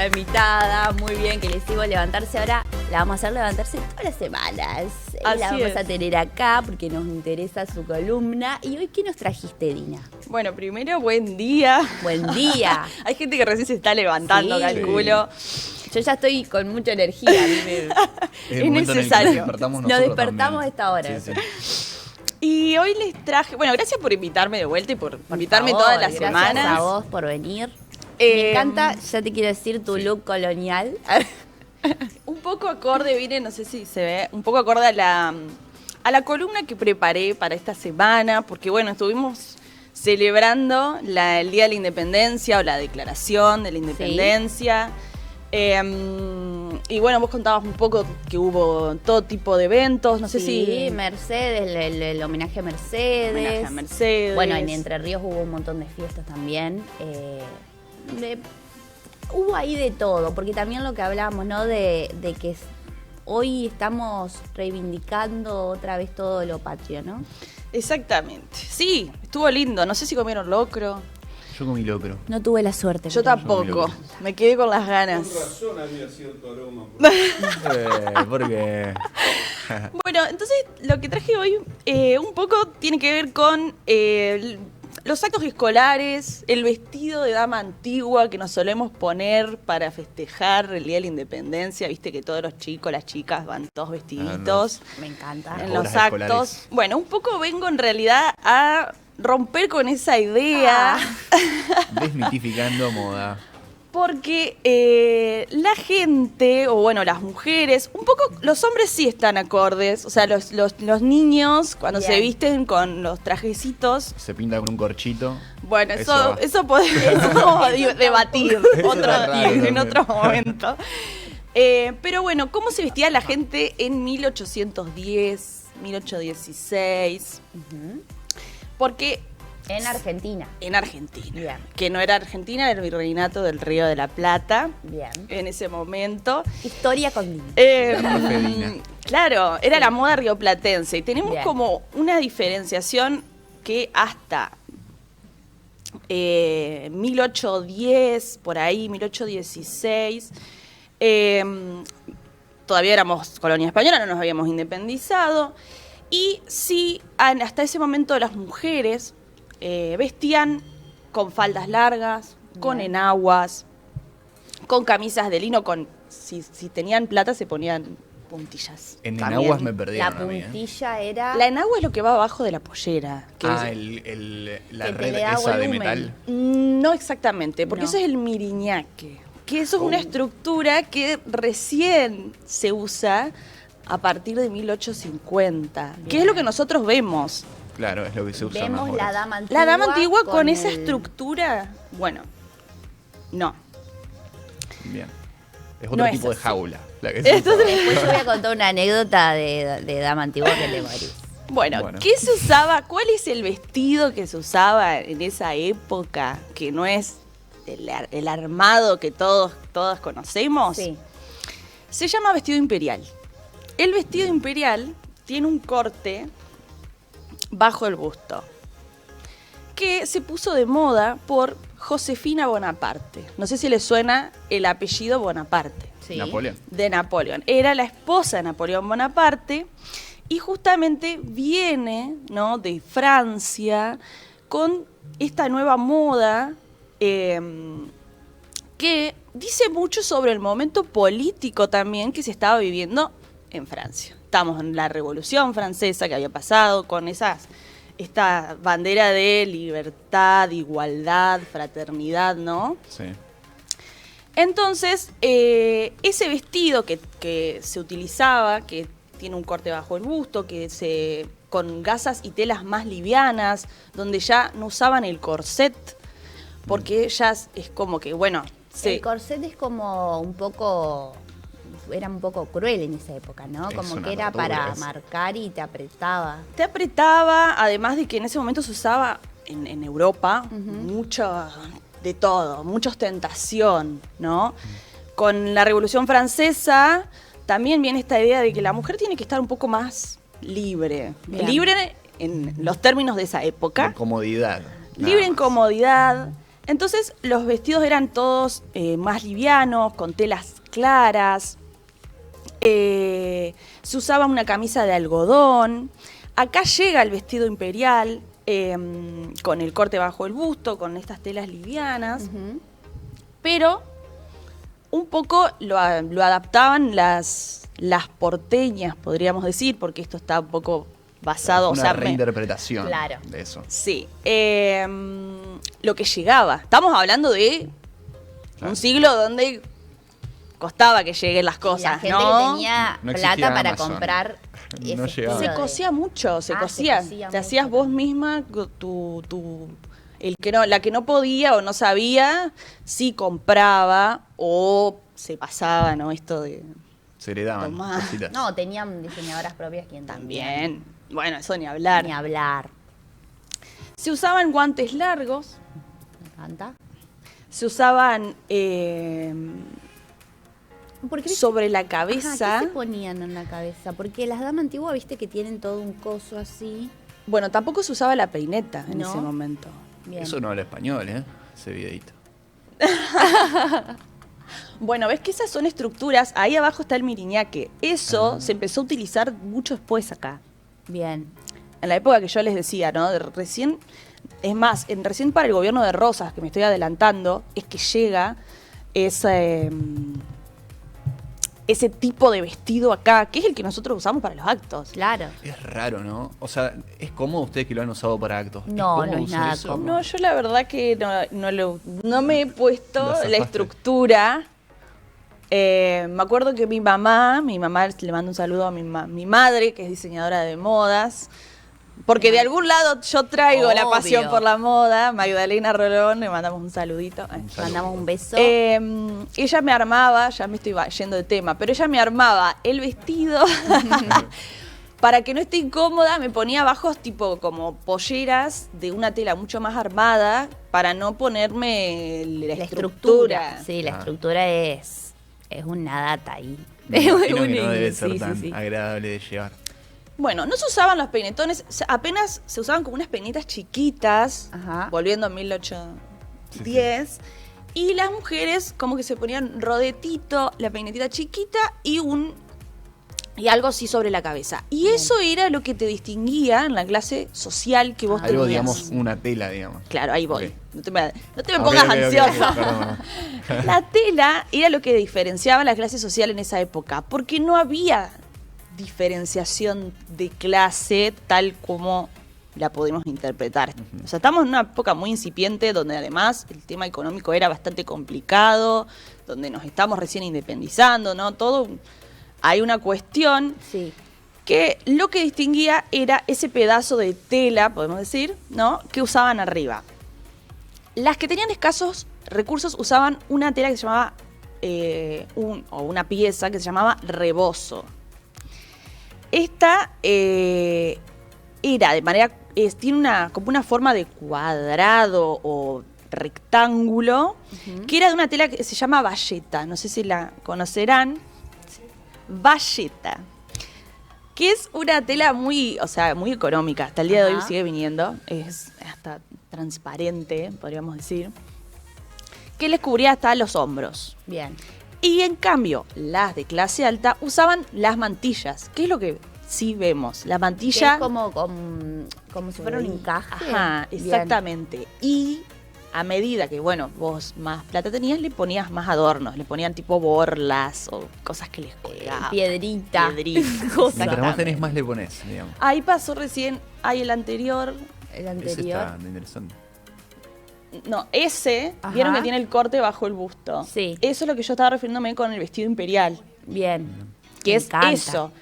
nuestra invitada, muy bien, que le hicimos levantarse. Ahora la vamos a hacer levantarse todas las semanas. Así la vamos es. a tener acá porque nos interesa su columna. ¿Y hoy qué nos trajiste, Dina? Bueno, primero, buen día. Buen día. Hay gente que recién se está levantando, Sí. calculo. Yo ya estoy con mucha energía. A mí Es necesario. nos despertamos a esta hora. Sí. Y hoy les traje, bueno, gracias por invitarme de vuelta y por invitarme favor, todas las gracias semanas. a vos por venir. Me encanta, ya te quiero decir, tu Sí. look colonial. Un poco acorde, viene, no sé si se ve, un poco acorde a la columna que preparé para esta semana, porque bueno, estuvimos celebrando el Día de la Independencia o la Declaración de la Independencia. Y bueno, vos contabas un poco que hubo todo tipo de eventos, no sé Sí, si... Mercedes, el homenaje a Mercedes. Homenaje a Mercedes. Bueno, en Entre Ríos hubo un montón de fiestas también. Hubo ahí de todo, porque también lo que hablábamos, ¿no? De que hoy estamos reivindicando otra vez todo lo patrio, ¿no? Exactamente. Sí, estuvo lindo. No sé si comieron locro. Yo comí locro. No tuve la suerte. Yo pero- tampoco. Me quedé con las ganas. Con razón había cierto aroma. Porque... Bueno, entonces lo que traje hoy un poco tiene que ver con los actos escolares, el vestido de dama antigua que nos solemos poner para festejar el Día de la Independencia. Viste que todos los chicos, las chicas van todos vestiditos Me encanta. en Las los obras actos. escolares. Bueno, un poco vengo en realidad a romper con esa idea. Desmitificando moda. Porque la gente, o bueno, las mujeres, un poco, los hombres sí están acordes. O sea, los niños, cuando Bien. se visten con los trajecitos. Se pinta con un corchito. Bueno, Eso eso podemos debatir en otro momento. Pero bueno, ¿cómo se vestía la gente en 1810, 1816? Ujú. Porque En Argentina. en Argentina, Bien. que no era Argentina, era el virreinato del Río de la Plata Bien. en ese momento. Historia con Dina. Fedina. Claro, era la moda rioplatense. Y tenemos Bien. como una diferenciación que hasta 1810, por ahí, 1816, todavía éramos colonia española, no nos habíamos independizado. Y sí, hasta ese momento las mujeres vestían con faldas largas, con Bien. enaguas, con camisas de lino, si tenían plata se ponían puntillas. En también. enaguas me La perdieron a mí, puntilla era... La enagua es lo que va abajo de la pollera. Que Ah, es- la Que te red le da esa de volumen. metal. No exactamente, porque No. eso es el miriñaque. Que eso es una estructura que recién se usa a partir de 1850. Que es lo que nosotros vemos. Claro, es lo que se usa Vemos más la ahora. dama antigua. La dama antigua con esa el- estructura, bueno, no. Bien. Es No otro es tipo de así. jaula. La que se Esto usa. Después yo voy a contar una anécdota de dama antigua que te morís. Bueno, Bueno. ¿qué se usaba? ¿Cuál es el vestido que se usaba en esa época? Que no es el armado que todos conocemos. Sí. Se llama vestido imperial. El vestido imperial tiene un corte bajo el busto que se puso de moda por Josefina Bonaparte. No sé si le suena el apellido Bonaparte. Sí. Napoleón. De Napoleón. Era la esposa de Napoleón Bonaparte y justamente viene, ¿no?, de Francia con esta nueva moda que dice mucho sobre el momento político también que se estaba viviendo en Francia. Estamos en la Revolución Francesa que había pasado con esta bandera de libertad, igualdad, fraternidad, ¿no? Sí. Entonces, ese vestido que se utilizaba, que tiene un corte bajo el busto, con gasas y telas más livianas, donde ya no usaban el corset, porque ya es como que, bueno, El corset es como un poco... Era un poco cruel en esa época, ¿no? Es Como una que era tortura, para es. marcar y te apretaba. te apretaba, además de que en ese momento se usaba en Europa mucho de todo, mucha ostentación, ¿no? Con la Revolución Francesa también viene esta idea de que la mujer tiene que estar un poco más libre. Bien. Libre en los términos de esa época. Con comodidad. nada Libre en más. comodidad, Entonces los vestidos eran todos más livianos, con telas claras. Se usaba una camisa de algodón. Acá llega el vestido imperial con el corte bajo el busto, con estas telas livianas. Pero un poco lo adaptaban las porteñas, podríamos decir, porque esto está un poco basado... Una reinterpretación Claro. de eso. Sí. Lo que llegaba. Estamos hablando de un siglo donde costaba que lleguen las La cosas, gente ¿no? que tenía No existía plata para Amazon. comprar No ese llegaba. Se estilo de- cosía mucho, se Ah, cosía. se cosía Te mucho. hacías vos misma la que no podía o no sabía, sí compraba o se pasaba, ¿no? Esto de Se heredaban Tomá. cositas. No, tenían diseñadoras propias quien también. Bueno, eso ni hablar. Ni hablar. Se usaban guantes largos, Me encanta. se usaban Porque sobre la Ajá, cabeza. ¿qué se ponían en la cabeza? Porque las damas antiguas, viste que tienen todo un coso así. Bueno, tampoco se usaba la peineta en ¿No? ese momento. Bien. Eso no habla español, ese videito. Bueno, ves que esas son estructuras. Ahí abajo está el miriñaque. Eso se empezó a utilizar mucho después acá. Bien. En la época que yo les decía, ¿no? Recién, es más, recién para el gobierno de Rosas, que me estoy adelantando, es que llega ese tipo de vestido acá, que es el que nosotros usamos para los actos. Claro. Es raro, ¿no? O sea, ¿es cómodo ustedes que lo han usado para actos? No, cómodo no es usar nada eso? cómodo. No, yo la verdad que no me he puesto Lo zafaste. la estructura. Me acuerdo que mi mamá, le mando un saludo a mi madre, que es diseñadora de modas, porque de algún lado yo traigo la pasión Obvio. por la moda. Magdalena Rolón, le mandamos un saludito. Mandamos un beso. Ella me armaba, ya me estoy yendo de tema, pero ella me armaba el vestido para que no esté incómoda, me ponía abajo tipo como polleras de una tela mucho más armada para no ponerme la estructura. Sí, la Ah. estructura es una data ahí. Me imagino Un que no debe sí, ser sí, tan sí. agradable de llevar. Bueno, no se usaban los peinetones, apenas se usaban como unas peinitas chiquitas, Ajá. volviendo a 1810. Y las mujeres como que se ponían rodetito, la peinetita chiquita y algo así sobre la cabeza. Y eso era lo que te distinguía en la clase social que vos Algo, tenías. digamos, una tela, digamos. Claro, ahí voy. Ok. No te me Ok, pongas ok, ok, ansiosa. ok, perdón. La tela era lo que diferenciaba la clase social en esa época, porque no había diferenciación de clase tal como la podemos interpretar. O sea, estamos en una época muy incipiente donde además el tema económico era bastante complicado, donde nos estamos recién independizando, ¿no? Todo, hay una cuestión Sí. que lo que distinguía era ese pedazo de tela, podemos decir, ¿no? Que usaban arriba. Las que tenían escasos recursos usaban una tela que se llamaba, o una pieza que se llamaba rebozo. Esta era de manera, tiene como una forma de cuadrado o rectángulo, que era de una tela que se llama bayeta. No sé si la conocerán. Bayeta. Que es una tela muy, o sea, muy económica. Hasta el día de hoy Ajá. sigue viniendo. Es hasta transparente, podríamos decir. Que les cubría hasta los hombros. Bien. Y en cambio, las de clase alta usaban las mantillas. ¿Qué es lo que sí vemos? La Que mantilla. es como si fuera un encaje. Ajá, Bien. exactamente. Y a medida que, bueno, vos más plata tenías, le ponías más adornos. Le ponían tipo borlas o cosas que les colgaban. Piedrita. Piedrita. Cosas. Mientras más tenés, más le pones, digamos. Ahí pasó recién, hay el anterior. El Ese anterior. está interesante. No, ese, Ajá. vieron que tiene el corte bajo el busto. Sí. Eso es lo que yo estaba refiriéndome con el vestido imperial. Bien. Que Me es encanta. eso.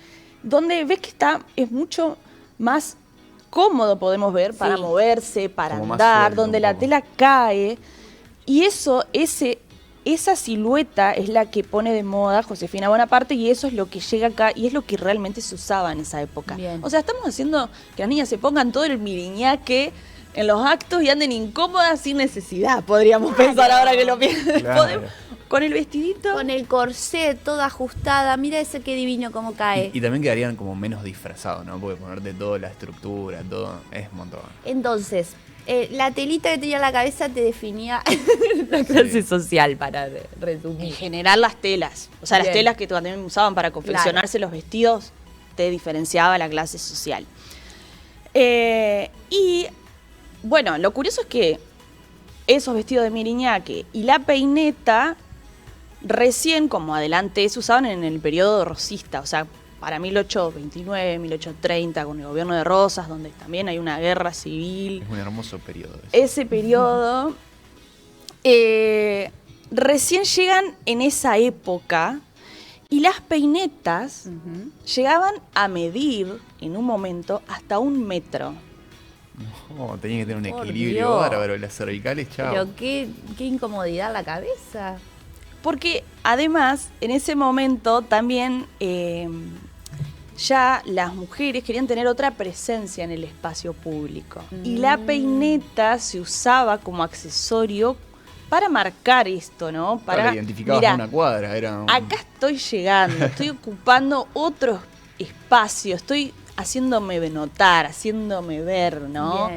Donde ves que es mucho más cómodo, podemos ver, para Sí. moverse, para Como más andar, suelto donde un la poco. tela cae. Y esa silueta es la que pone de moda Josefina Bonaparte y eso es lo que llega acá y es lo que realmente se usaba en esa época. Bien. O sea, estamos haciendo que las niñas se pongan todo el miriñaque en los actos y anden incómodas sin necesidad, podríamos pensar ahora que lo pienso. Claro. Con el vestidito. Con el corset toda ajustada. Mira ese qué divino cómo cae. Y también quedarían como menos disfrazados, ¿no? Porque ponerte toda la estructura, todo, es un montón. Entonces, La telita que tenía en la cabeza te definía la clase social, para En resumir. general las telas, o sea, Bien. las telas que también usaban para confeccionarse los vestidos, te diferenciaba la clase social. Y bueno, lo curioso es que esos vestidos de Miriñaque y la peineta recién, como adelante, se usaban en el periodo rosista, o sea, para 1829, 1830, con el gobierno de Rosas, donde también hay una guerra civil. Es un hermoso periodo. ese. Ese periodo, recién llegan en esa época y las peinetas Ujú. llegaban a medir en un momento hasta 1 metro. No, tenía que tener un Por equilibrio Dios. bárbaro. Las cervicales, chao. Pero qué incomodidad la cabeza. Porque además, en ese momento también ya las mujeres querían tener otra presencia en el espacio público. Y la peineta se usaba como accesorio para marcar esto, ¿no? Para identificabas mirá, una cuadra. Era un- acá estoy llegando, estoy ocupando otro espacio, estoy haciéndome notar, haciéndome ver, ¿no?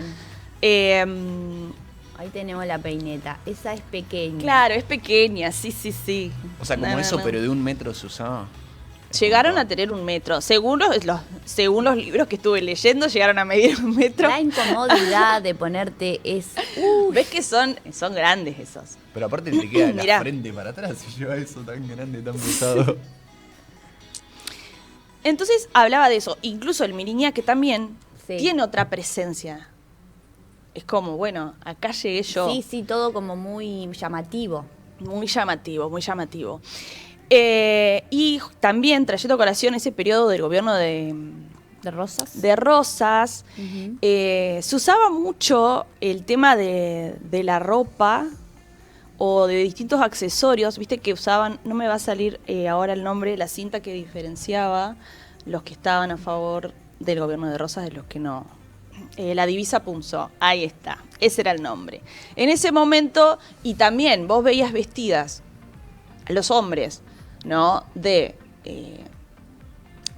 Bien. Ahí tenemos la peineta. Esa es pequeña. Claro, es pequeña, sí. O sea, como No, eso, no. pero de 1 metro se usaba. Llegaron a tener 1 metro. Según los libros que estuve leyendo, llegaron a medir 1 metro. La incomodidad de ponerte es... ¿Ves que son grandes esos? Pero aparte te queda la Mirá. frente para atrás y lleva eso tan grande, tan pesado. Entonces hablaba de eso. Incluso el Miriñaque también Sí. tiene otra presencia. Es como, bueno, acá llegué yo. Sí, todo como muy llamativo. Muy llamativo, muy llamativo. Y también trayendo a colación ese periodo del gobierno ¿De rosas? de Rosas, Ujú. se usaba mucho el tema de la ropa o de distintos accesorios, viste que usaban, no me va a salir ahora el nombre, la cinta que diferenciaba los que estaban a favor del gobierno de Rosas de los que no. La divisa Punzó, ahí está, ese era el nombre. En ese momento, y también vos veías vestidas a los hombres, ¿no? De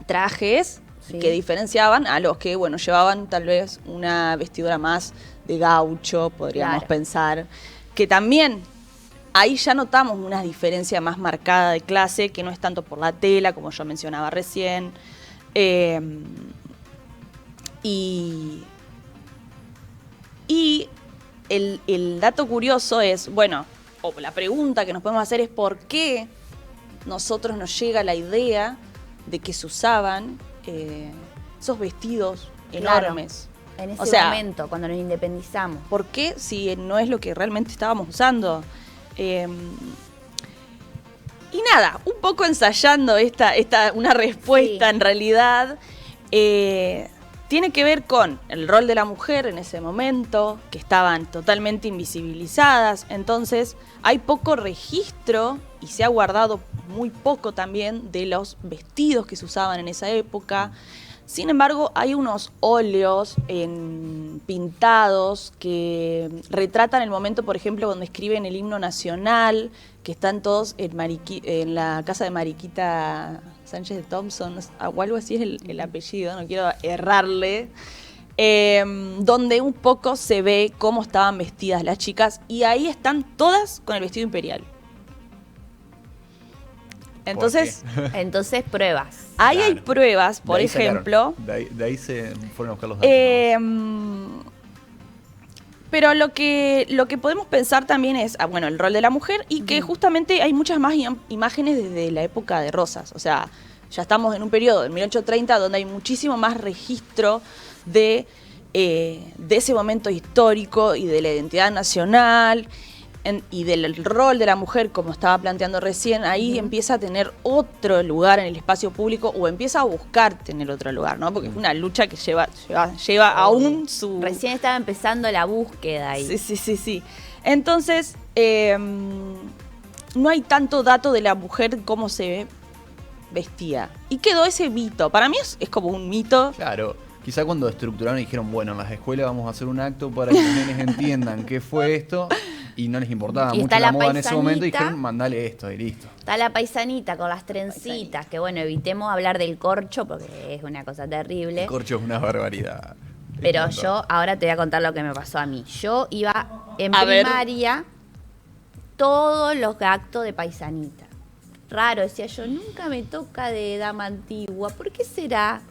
trajes Sí. que diferenciaban a los que, bueno, llevaban tal vez una vestidura más de gaucho, podríamos Claro. pensar, que también ahí ya notamos una diferencia más marcada de clase, que no es tanto por la tela, como yo mencionaba recién. Y el dato curioso es, bueno, o la pregunta que nos podemos hacer es por qué nosotros nos llega la idea de que se usaban esos vestidos Claro. enormes. En ese O sea, momento, cuando nos independizamos. ¿por qué si no es lo que realmente estábamos usando? Y nada, un poco ensayando una respuesta Sí. en realidad, tiene que ver con el rol de la mujer en ese momento, que estaban totalmente invisibilizadas, entonces hay poco registro y se ha guardado muy poco también de los vestidos que se usaban en esa época. Sin embargo, hay unos óleos pintados que retratan el momento, por ejemplo, donde escriben el himno nacional, que están todos en la casa de Mariquita Sánchez de Thompson, o algo así es el apellido, no quiero errarle, donde un poco se ve cómo estaban vestidas las chicas, y ahí están todas con el vestido imperial. Entonces, Entonces, pruebas. ahí Claro. hay pruebas, por De ahí sacaron. ejemplo. De ahí se fueron a buscar los datos. Pero lo que podemos pensar también es, bueno, el rol de la mujer y que justamente hay muchas más imágenes desde la época de Rosas. O sea, ya estamos en un periodo, en 1830, donde hay muchísimo más registro de ese momento histórico y de la identidad nacional y del rol de la mujer, como estaba planteando recién. Ahí empieza a tener otro lugar en el espacio público o empieza a buscar tener otro lugar, ¿no? Porque es una lucha que lleva aún su... Recién estaba empezando la búsqueda ahí. Sí. Entonces, no hay tanto dato de la mujer cómo se vestía. Y quedó ese mito. Para mí es como un mito. Claro, quizá cuando estructuraron y dijeron, bueno, en las escuelas vamos a hacer un acto para que los nenes entiendan qué fue esto, y no les importaba Y mucho está la la moda en ese momento, y paisanita. dijeron, mandale esto y listo. Está la paisanita con las trencitas, que bueno, evitemos hablar del corcho porque es una cosa terrible. El corcho es una barbaridad. Pero yo ahora te voy a contar lo que me pasó a mí. Yo iba en A ver. primaria todos los actos de paisanita. Raro, decía yo, nunca me toca de dama antigua. ¿Por qué será?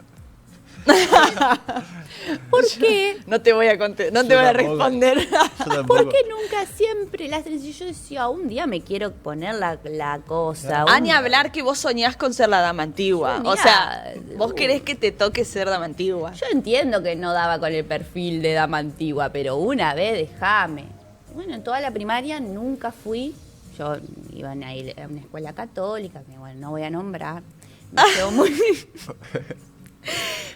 ¿Por qué? No te voy a no te Yo voy a tampoco. responder. Yo tampoco. ¿Por qué nunca siempre las tres? Y yo decía, un día me quiero poner la cosa. Ni hablar que vos soñás con ser la dama antigua. Soñá. O sea, vos querés que te toque ser dama antigua. Yo entiendo que no daba con el perfil de dama antigua, pero una vez déjame. Bueno, en toda la primaria nunca fui. Yo iba a una escuela católica, que bueno, no voy a nombrar. Me quedó muy...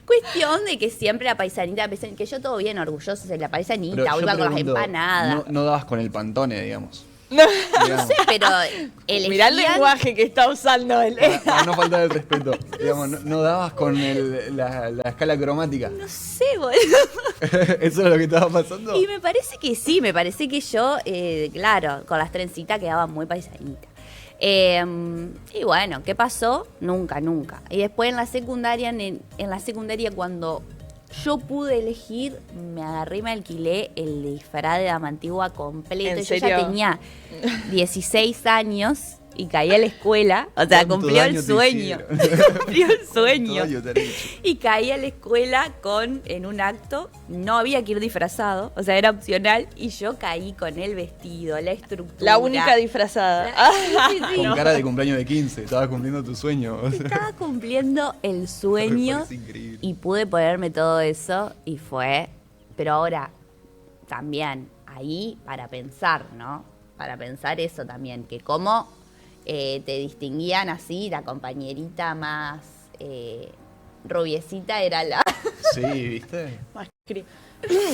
Cuestión de que siempre la paisanita, que yo todo bien orgullosa de la Pero paisanita, yo iba con las pregunto, empanadas. No dabas con el pantone, digamos. No. Digamos, Pero Mirá el elegían- lenguaje que está usando él. para no faltar el respeto. Digamos, no dabas con la escala cromática. No sé, boludo. ¿Eso es lo que estaba pasando? Y me parece que sí, me parece que yo, claro, con las trencitas quedaba muy paisanita. Y bueno, ¿qué pasó? Nunca. Y después en la secundaria, en la secundaria cuando yo pude elegir, me agarré y me alquilé el disfraz de dama antigua completo. ¿En Yo ya serio? tenía 16 años y caí a la escuela, o sea, ¿Cuánto cumplió el daño te sueño. hicieron? Cumplió el sueño. Todo daño te han hecho. Y caí a la escuela en un acto, no había que ir disfrazado, o sea, era opcional, y yo caí con el vestido, la estructura. La única disfrazada. Sí. Con cara de cumpleaños de 15, estabas cumpliendo tu sueño. O sea, Estaba cumpliendo el me sueño parece increíble. y pude ponerme todo eso y fue, pero ahora también ahí para pensar, ¿no? Para pensar eso también, que cómo te distinguían así, la compañerita más rubiecita era la... Sí, ¿viste? Más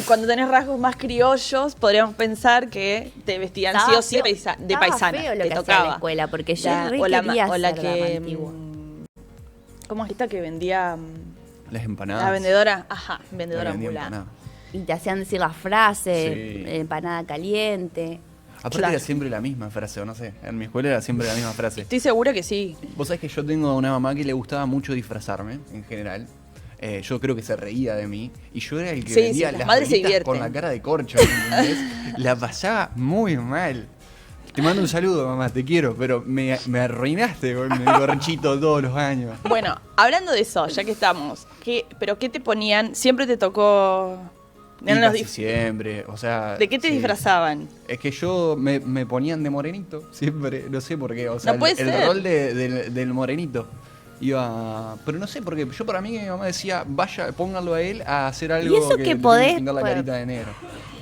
Cuando tenés rasgos más criollos, podríamos pensar que te vestían sí o sí de Estaba paisana. feo lo te que hacía tocaba. en la escuela, porque yo La- re o la, quería o la ser dama que. antigua. ¿Cómo es esta que vendía? Las empanadas. La vendedora. Ajá, La vendedora vendía ambulante. empanadas. Y te hacían decir la frase, Sí. empanada caliente. Aparte Claro. era siempre la misma frase, o no sé. En mi escuela era siempre la misma frase. Estoy segura que sí. Vos sabés que yo tengo una mamá que le gustaba mucho disfrazarme, en general. Yo creo que se reía de mí. Y yo era el que Sí, vendía sí, las las madres se velitas con divierten. la cara de corcho, ¿entendés? La pasaba muy mal. Te mando un saludo, mamá, te quiero, pero me arruinaste con el corchito todos los años. Bueno, hablando de eso, ya que estamos, ¿pero qué te ponían? ¿Siempre te tocó? Y Eran los casi dif- siempre, o sea... ¿De qué te sí. disfrazaban? Es que yo me ponían de morenito, siempre, no sé por qué. O sea, No puede el ser. rol del morenito. Iba. Pero no sé, porque yo para mí mi mamá decía, vaya, pónganlo a él a hacer algo eso que le tienen podés, pintar la pues, carita de negro.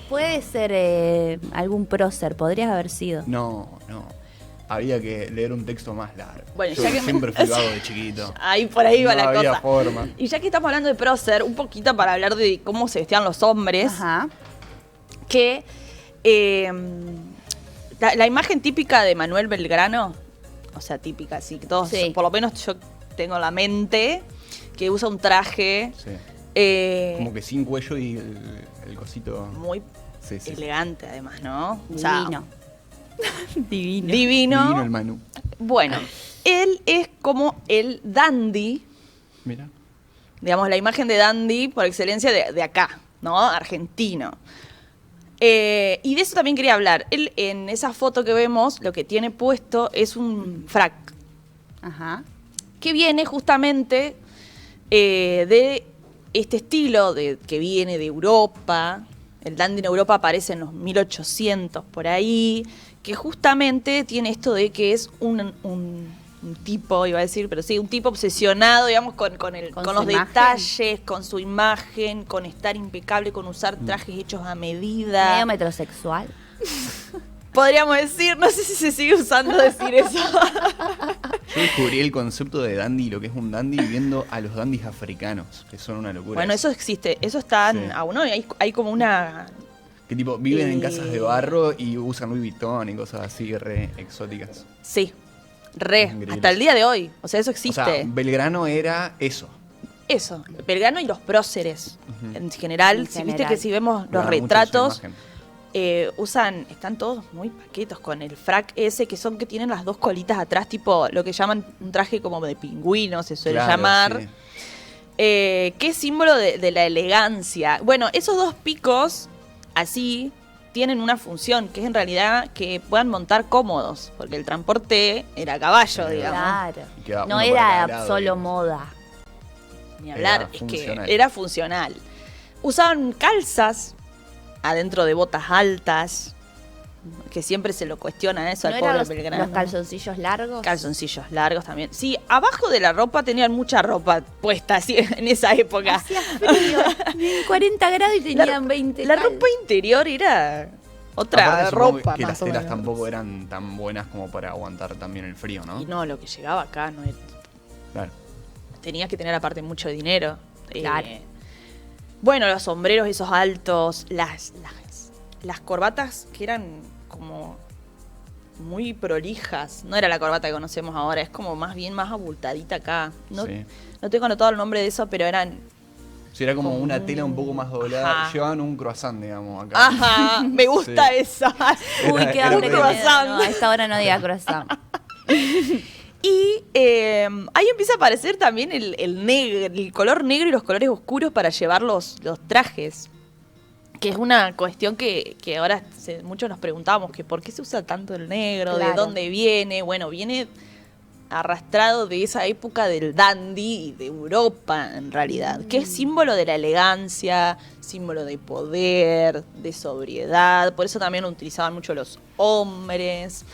Puede ser algún prócer, podrías haber sido. No. Había que leer un texto más largo. Bueno, Yo ya que- siempre fui vago de chiquito. Ahí por ahí va No la había cosa. forma. Y ya que estamos hablando de prócer, un poquito para hablar de cómo se vestían los hombres, Ajá. que la imagen típica de Manuel Belgrano, o sea, típica, sí, que todos, Sí. por lo menos yo tengo la mente, que usa un traje Sí. como Como que sin cuello y el cosito. muy Sí, sí. elegante además, ¿no? O sea, Divino. Divino. divino. Divino el Manu. Bueno, él es como el dandy, Mira. digamos, la imagen de dandy por excelencia de acá, ¿no? Argentino. Y de eso también quería hablar. Él, en esa foto que vemos, lo que tiene puesto es un frac, Ajá. que viene justamente de este estilo que viene de Europa. El dandy en Europa aparece en los 1800 por ahí, que justamente tiene esto de que es un tipo, iba a decir, pero sí, un tipo obsesionado, digamos, con Con los su imagen. detalles, con su imagen, con estar impecable, con usar trajes hechos a medida. Medio metrosexual. Podríamos decir, no sé si se sigue usando decir eso. Yo descubrí el concepto de dandy, lo que es un dandy, viendo a los dandis africanos, que son una locura. Bueno, eso existe, eso está Sí. aún hoy, hay como una... Que tipo, viven en Eh. casas de barro y usan Louis Vuitton y cosas así re exóticas. Sí, re, Increíble. hasta el día de hoy, o sea, eso existe. O sea, Belgrano era eso. Eso, Belgrano y los próceres, Ujú. en general, En viste general. que si vemos los Cuidaban mucho de su retratos, imagen. están todos muy paquetos con el frac ese, que tienen las dos colitas atrás, tipo lo que llaman un traje como de pingüino, se suele Claro, llamar. sí. que es símbolo de la elegancia. Bueno, esos dos picos, así, tienen una función, que es en realidad que puedan montar cómodos, porque el transporte era a caballo, digamos. Claro. Y queda No uno por cada era lado, solo digamos. moda. Ni hablar, Era es funcional. que era funcional. Usaban calzas adentro de botas altas, que siempre se lo cuestiona eso ¿No al eran pobre los Belgrano. calzoncillos largos? Calzoncillos largos también. Sí, abajo de la ropa tenían mucha ropa puesta así, en esa época. Hacía frío. 40 grados y tenían 20 La ropa interior era otra Aparte, supongo ropa que más las o telas menos. tampoco eran tan buenas como para aguantar también el frío, ¿no? Y no, lo que llegaba acá no era. Claro. Tenías que tener aparte mucho dinero. Claro. Bueno, los sombreros esos altos, las corbatas que eran como muy prolijas. No era la corbata que conocemos ahora, es como más bien más abultadita acá. No, Sí. no tengo anotado el nombre de eso, pero eran... Sí, era como una tela un poco más doblada. Ajá. Llevaban un croissant, digamos, acá. Ajá, me gusta Sí. esa. Uy, qué Era hambre que me croissant. da. No, a esta hora no diga croissant. Y ahí empieza a aparecer también el color negro y los colores oscuros para llevar los trajes. Que es una cuestión que ahora muchos nos preguntamos, que por qué se usa tanto el negro, de Claro. dónde viene. Bueno, viene arrastrado de esa época del dandy y de Europa, en realidad. Que es símbolo de la elegancia, símbolo de poder, de sobriedad. Por eso también lo utilizaban mucho los hombres.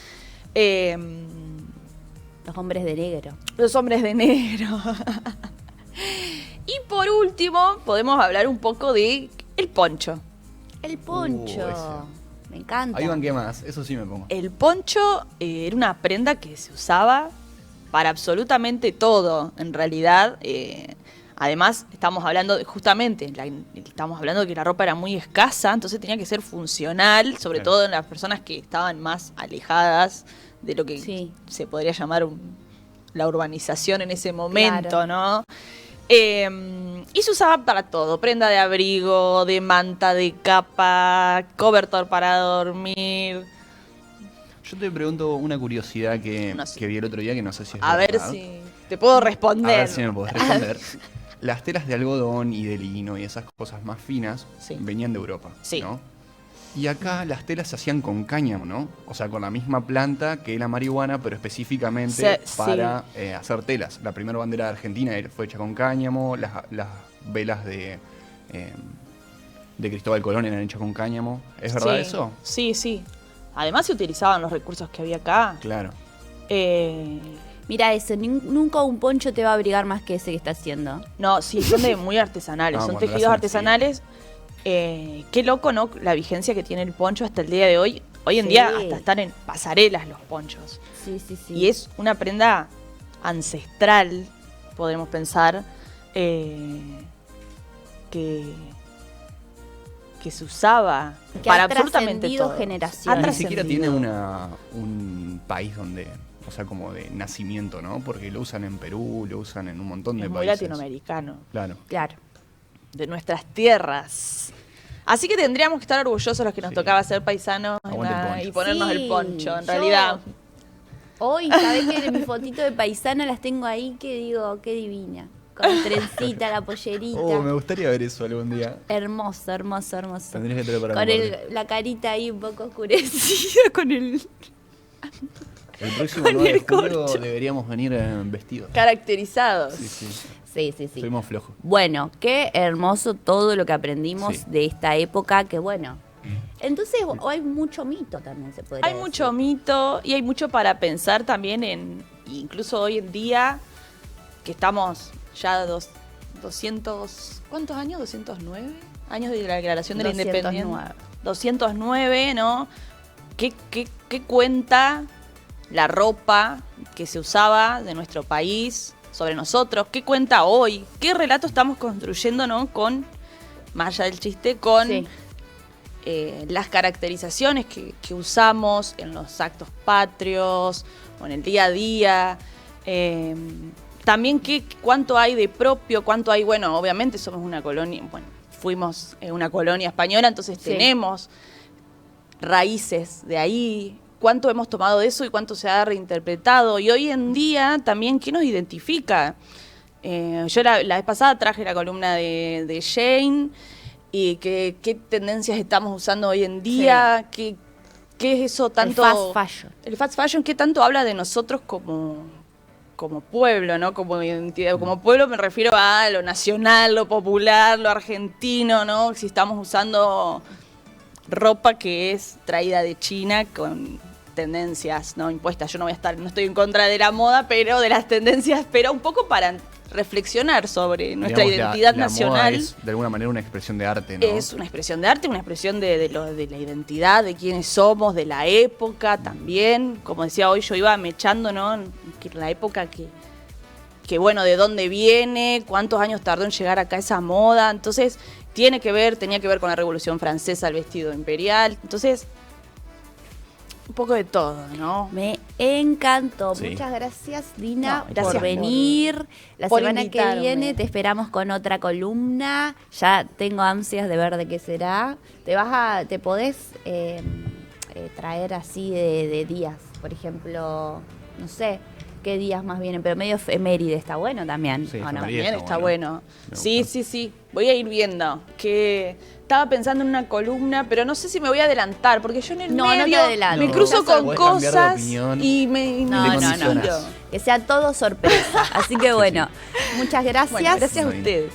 Los hombres de negro. Los hombres de negro. Y por último, podemos hablar un poco de el poncho. El poncho. Ese. Me encanta. Ahí van, ¿qué más? Eso sí me pongo. El poncho era una prenda que se usaba para absolutamente todo, en realidad. Además, estamos hablando estamos hablando de que la ropa era muy escasa, entonces tenía que ser funcional, sobre Claro. todo en las personas que estaban más alejadas de lo que Sí. se podría llamar la urbanización en ese momento, Claro. ¿no? Y se usaba para todo, prenda de abrigo, de manta, de capa, cobertor para dormir. Yo te pregunto una curiosidad No sé. que vi el otro día que no sé si es A ver verdad. si te puedo A responder. ver si me podés responder. Las telas de algodón y de lino y esas cosas más finas Sí. venían de Europa, Sí. ¿no? Y acá las telas se hacían con cáñamo, ¿no? O sea, con la misma planta que la marihuana, pero específicamente Sí. para hacer telas. La primera bandera de Argentina fue hecha con cáñamo, las velas de Cristóbal Colón eran hechas con cáñamo. ¿Es verdad Sí. eso? Sí, sí. Además se utilizaban los recursos que había acá. Claro. Mira eso, nunca un poncho te va a abrigar más que ese que está haciendo. No, sí, son de muy artesanales, No, son cuando lo tejidos hacen, sí. artesanales. Qué loco, ¿no? La vigencia que tiene el poncho hasta el día de hoy. Hoy en Sí. día hasta están en pasarelas los ponchos. Sí, sí, sí. Y es una prenda ancestral, podemos pensar, que se usaba Que para ha absolutamente trascendido todo. generaciones. Ha Ni siquiera tiene trascendido. un país donde, o sea, como de nacimiento, ¿no? Porque lo usan en Perú, lo usan en un montón de Es muy países. latinoamericano, Claro. Claro. de nuestras tierras. Así que tendríamos que estar orgullosos los que nos Sí. tocaba ser paisanos Aguante el poncho. y ponernos Sí, el poncho, en yo- realidad. Hoy, ¿sabés que de mi fotito de paisana las tengo ahí? Que digo, qué divina. Con la trencita, la pollerita. Oh, me gustaría ver eso algún día. Hermoso, hermoso, hermoso. Tendrías que traer para Con compartir. la carita ahí un poco oscurecida, con el... El próximo con 9 de el julio corcho. deberíamos venir vestidos. Caracterizados. Sí, sí. Sí, sí, sí. Fuimos flojos. Bueno, qué hermoso todo lo que aprendimos Sí. de esta época, que bueno. Entonces hay mucho mito también, se podría Hay decir. mucho mito y hay mucho para pensar también incluso hoy en día, que estamos ya 200, ¿cuántos años? ¿209? Años de la declaración de la 209. independencia. 209, ¿no? ¿Qué cuenta la ropa que se usaba de nuestro país sobre nosotros? ¿Qué cuenta hoy? ¿Qué relato estamos construyendo, no? Más allá del chiste, con Sí. las caracterizaciones que usamos en los actos patrios o en el día a día. También cuánto hay de propio, cuánto hay, bueno, obviamente somos una colonia, bueno, fuimos una colonia española, entonces Sí. tenemos raíces de ahí, cuánto hemos tomado de eso y cuánto se ha reinterpretado. Y hoy en día también, ¿qué nos identifica? Yo la vez pasada traje la columna de Jane y qué tendencias estamos usando hoy en día, qué es eso tanto... El fast fashion. El fast fashion, ¿qué tanto habla de nosotros como pueblo, ¿no? Como identidad. Como pueblo me refiero a lo nacional, lo popular, lo argentino, ¿no? Si estamos usando ropa que es traída de China con tendencias no impuestas. Yo no estoy en contra de la moda, pero de las tendencias, pero un poco para reflexionar sobre nuestra Digamos, identidad la nacional. moda es de alguna manera una expresión de arte, ¿no? Es una expresión de arte, una expresión de la identidad, de quiénes somos, de la época también. Como decía hoy, yo iba mechando, ¿no? Que la época que bueno, de dónde viene, cuántos años tardó en llegar acá esa moda. Entonces, tenía que ver con la Revolución Francesa, el vestido imperial. Entonces, un poco de todo, ¿no? Me encantó. Sí. Muchas gracias, Dina, No, gracias por venir. La por semana invitarme. que viene te esperamos con otra columna. Ya tengo ansias de ver de qué será. Te podés traer así de días. Por ejemplo, no sé qué días más vienen, pero medio efeméride está bueno también. Sí, ¿o no? efeméride. También está bueno. Me Sí, gusta. sí. Voy a ir viendo. Que estaba pensando en una columna, pero no sé si me voy a adelantar, porque yo en el No, no te medio adelantes. me cruzo No. con Podés cambiar de cosas opinión. y me No, Te no, no, condicionas. inspiro. Que sea todo sorpresa. Así que bueno, muchas gracias. Bueno, gracias a Muy bien. ustedes.